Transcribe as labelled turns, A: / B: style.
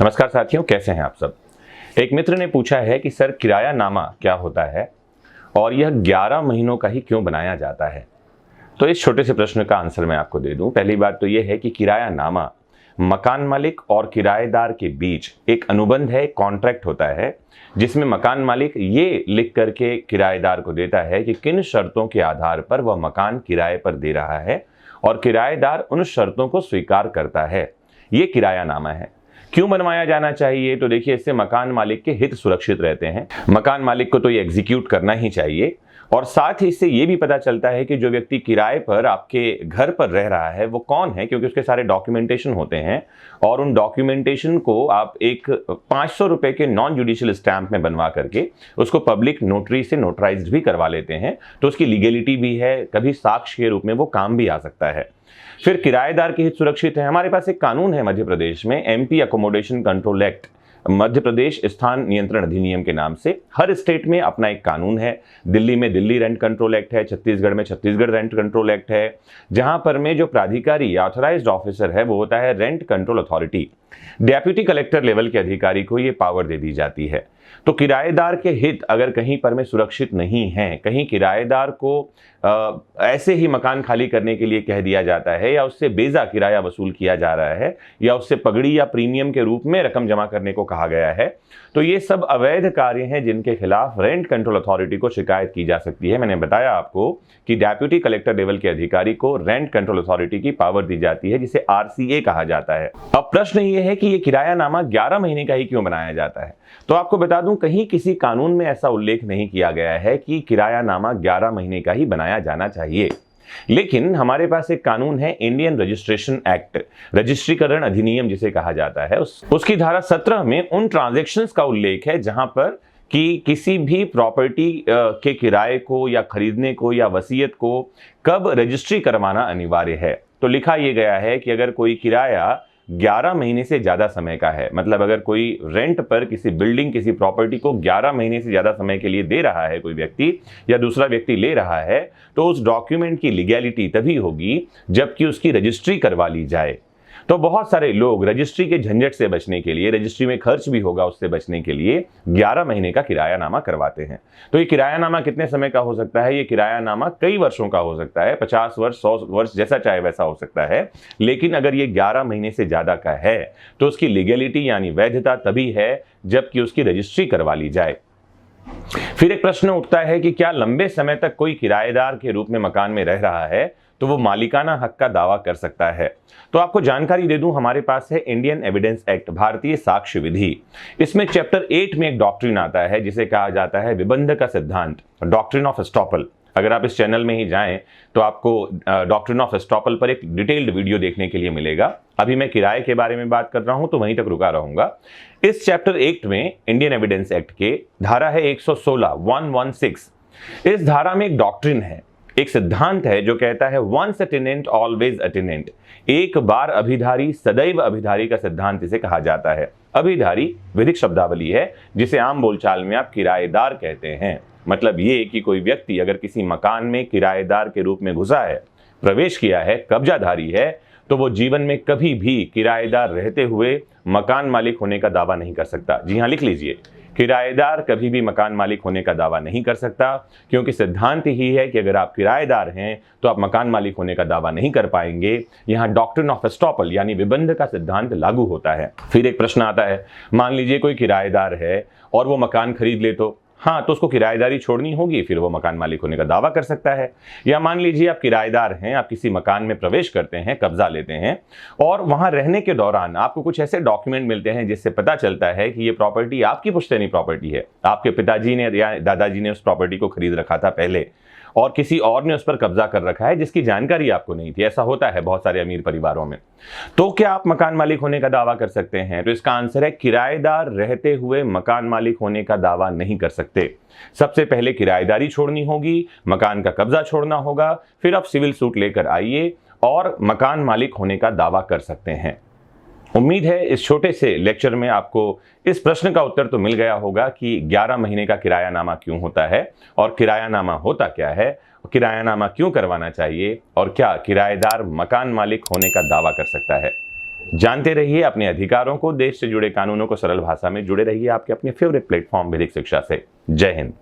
A: नमस्कार साथियों, कैसे हैं आप सब। एक मित्र ने पूछा है कि सर किरायानामा क्या होता है और यह 11 महीनों का ही क्यों बनाया जाता है। तो इस छोटे से प्रश्न का आंसर मैं आपको दे दूं। पहली बात तो यह है कि किरायानामा मकान मालिक और किराएदार के बीच एक अनुबंध है, कॉन्ट्रैक्ट होता है, जिसमें मकान मालिक ये लिख करके किराएदार को देता है कि किन शर्तों के आधार पर वह मकान किराए पर दे रहा है और किराएदार उन शर्तों को स्वीकार करता है। ये किरायानामा है। क्यों बनवाया जाना चाहिए? तो देखिए, इससे मकान मालिक के हित सुरक्षित रहते हैं। मकान मालिक को तो ये एग्जीक्यूट करना ही चाहिए और साथ ही इससे ये भी पता चलता है कि जो व्यक्ति किराए पर आपके घर पर रह रहा है वो कौन है, क्योंकि उसके सारे डॉक्यूमेंटेशन होते हैं और उन डॉक्यूमेंटेशन को आप एक 500 रुपए के नॉन जुडिशियल स्टैंप में बनवा करके उसको पब्लिक नोटरी से नोटराइज्ड भी करवा लेते हैं, तो उसकी लीगेलिटी भी है, कभी साक्ष्य के रूप में वो काम भी आ सकता है। फिर किराएदार के हित सुरक्षित है। हमारे पास एक कानून है मध्य प्रदेश में, MP accommodation control act, Madhya Pradesh स्थान नियंत्रण अधिनियम के नाम से। हर स्टेट में अपना एक कानून है। दिल्ली में दिल्ली रेंट कंट्रोल एक्ट है, छत्तीसगढ़ में छत्तीसगढ़ रेंट कंट्रोल एक्ट है, जहां पर में जो प्राधिकारी या ऑथराइज्ड ऑफिसर है वो होता है rent control authority. Deputy collector level के अधिकारी को ये पावर दे दी जाती है। तो किराएदार के हित अगर कहीं पर में सुरक्षित नहीं हैं, कहीं किराएदार को ऐसे ही मकान खाली करने के लिए कह दिया जाता है या उससे बेजा किराया वसूल किया जा रहा है या उससे पगड़ी या प्रीमियम के रूप में रकम जमा करने को कहा गया है, तो ये सब अवैध कार्य हैं जिनके खिलाफ रेंट कंट्रोल अथॉरिटी को शिकायत की जा सकती है। मैंने बताया आपको कि डेप्यूटी कलेक्टर लेवल के अधिकारी को रेंट कंट्रोल अथॉरिटी की पावर दी जाती है, जिसे आरसीए कहा जाता है। अब प्रश्न ये है कि ये किरायानामा 11 महीने का ही क्यों बनाया जाता है। तो आपको बता दूं, कहीं किसी कानून में ऐसा उल्लेख नहीं किया गया है कि किरायानामा 11 महीने का ही बनाया जाना चाहिए। लेकिन हमारे पास एक कानून है, इंडियन रजिस्ट्रेशन एक्ट, रजिस्ट्रीकरण अधिनियम जिसे कहा जाता है। उसकी धारा 17 में उन ट्रांजैक्शंस का उल्लेख है जहां पर कि किसी भी प्रॉपर्टी के किराए को या खरीदने को या वसीयत को कब रजिस्ट्री करवाना अनिवार्य है। तो लिखा यह गया है कि अगर कोई किराया 11 महीने से ज्यादा समय का है, मतलब अगर कोई रेंट पर किसी बिल्डिंग, किसी प्रॉपर्टी को 11 महीने से ज्यादा समय के लिए दे रहा है कोई व्यक्ति या दूसरा व्यक्ति ले रहा है, तो उस डॉक्यूमेंट की लीगैलिटी तभी होगी जबकि उसकी रजिस्ट्री करवा ली जाए। तो बहुत सारे लोग रजिस्ट्री के झंझट से बचने के लिए, रजिस्ट्री में खर्च भी होगा उससे बचने के लिए, 11 महीने का किरायानामा करवाते हैं। तो ये किरायानामा कितने समय का हो सकता है? ये किरायानामा कई वर्षों का हो सकता है, 50 वर्ष, 100 वर्ष, जैसा चाहे वैसा हो सकता है। लेकिन अगर ये 11 महीने से ज्यादा का है तो उसकी लीगैलिटी यानी वैधता तभी है जबकि उसकी रजिस्ट्री करवा ली जाए। फिर एक प्रश्न उठता है कि क्या लंबे समय तक कोई किराएदार के रूप में मकान में रह रहा है तो वो मालिकाना हक का दावा कर सकता है। तो आपको जानकारी दे दूं, हमारे पास है इंडियन एविडेंस एक्ट, भारतीय साक्ष्य विधि। इसमें चैप्टर 8 में एक डॉक्ट्रिन आता है जिसे कहा जाता है विबंध का सिद्धांत, डॉक्ट्रिन ऑफ एस्टॉपल। अगर आप इस चैनल में ही जाएं तो आपको डॉक्ट्रिन ऑफ एस्टॉपल पर एक डिटेल्ड वीडियो देखने के लिए मिलेगा। अभी मैं किराए के बारे में बात कर रहा हूं तो वहीं तक रुका रहूंगा। इस चैप्टर 8 में इंडियन एविडेंस एक्ट के धारा है 116, 116। इस धारा में एक डॉक्ट्रिन है, एक सिद्धांत है जो कहता है once a tenant always a tenant, एक बार अभिधारी सदैव अभिधारी का सिद्धांत इसे कहा जाता है। अभिधारी विधिक शब्दावली है जिसे आम बोलचाल में आप किराएदार कहते हैं। मतलब ये कि कोई व्यक्ति अगर किसी मकान में किराएदार के रूप में घुसा है, प्रवेश किया है, कब्जाधारी है, तो वो जीवन में कभी भी किराएदार रहते हुए मकान मालिक होने का दावा नहीं कर सकता। जी हाँ, लिख लीजिए, किराएदार कभी भी मकान मालिक होने का दावा नहीं कर सकता, क्योंकि सिद्धांत ही है कि अगर आप किराएदार हैं तो आप मकान मालिक होने का दावा नहीं कर पाएंगे। यहाँ डॉक्ट्रिन ऑफ एस्टॉपल यानी विबंध का सिद्धांत लागू होता है। फिर एक प्रश्न आता है, मान लीजिए कोई किराएदार है और वो मकान खरीद ले, तो हाँ, तो उसको किराएदारी छोड़नी होगी, फिर वो मकान मालिक होने का दावा कर सकता है। या मान लीजिए आप किराएदार हैं, आप किसी मकान में प्रवेश करते हैं, कब्जा लेते हैं और वहां रहने के दौरान आपको कुछ ऐसे डॉक्यूमेंट मिलते हैं जिससे पता चलता है कि ये प्रॉपर्टी आपकी पुश्तैनी प्रॉपर्टी है, आपके पिताजी ने या दादाजी ने उस प्रॉपर्टी को खरीद रखा था पहले और किसी और ने उस पर कब्जा कर रखा है जिसकी जानकारी आपको नहीं थी। ऐसा होता है बहुत सारे अमीर परिवारों में। तो क्या आप मकान मालिक होने का दावा कर सकते हैं? तो इसका आंसर है किराएदार रहते हुए मकान मालिक होने का दावा नहीं कर सकते। सबसे पहले किराएदारी छोड़नी होगी, मकान का कब्जा छोड़ना होगा, फिर आप सिविल सूट लेकर आइए और मकान मालिक होने का दावा कर सकते हैं। उम्मीद है इस छोटे से लेक्चर में आपको इस प्रश्न का उत्तर तो मिल गया होगा कि 11 महीने का किरायानामा क्यों होता है और किरायानामा होता क्या है, किरायानामा क्यों करवाना चाहिए और क्या किराएदार मकान मालिक होने का दावा कर सकता है। जानते रहिए अपने अधिकारों को, देश से जुड़े कानूनों को सरल भाषा में, जुड़े रहिए आपके अपने फेवरेट प्लेटफॉर्म विधिक शिक्षा से। जय हिंद।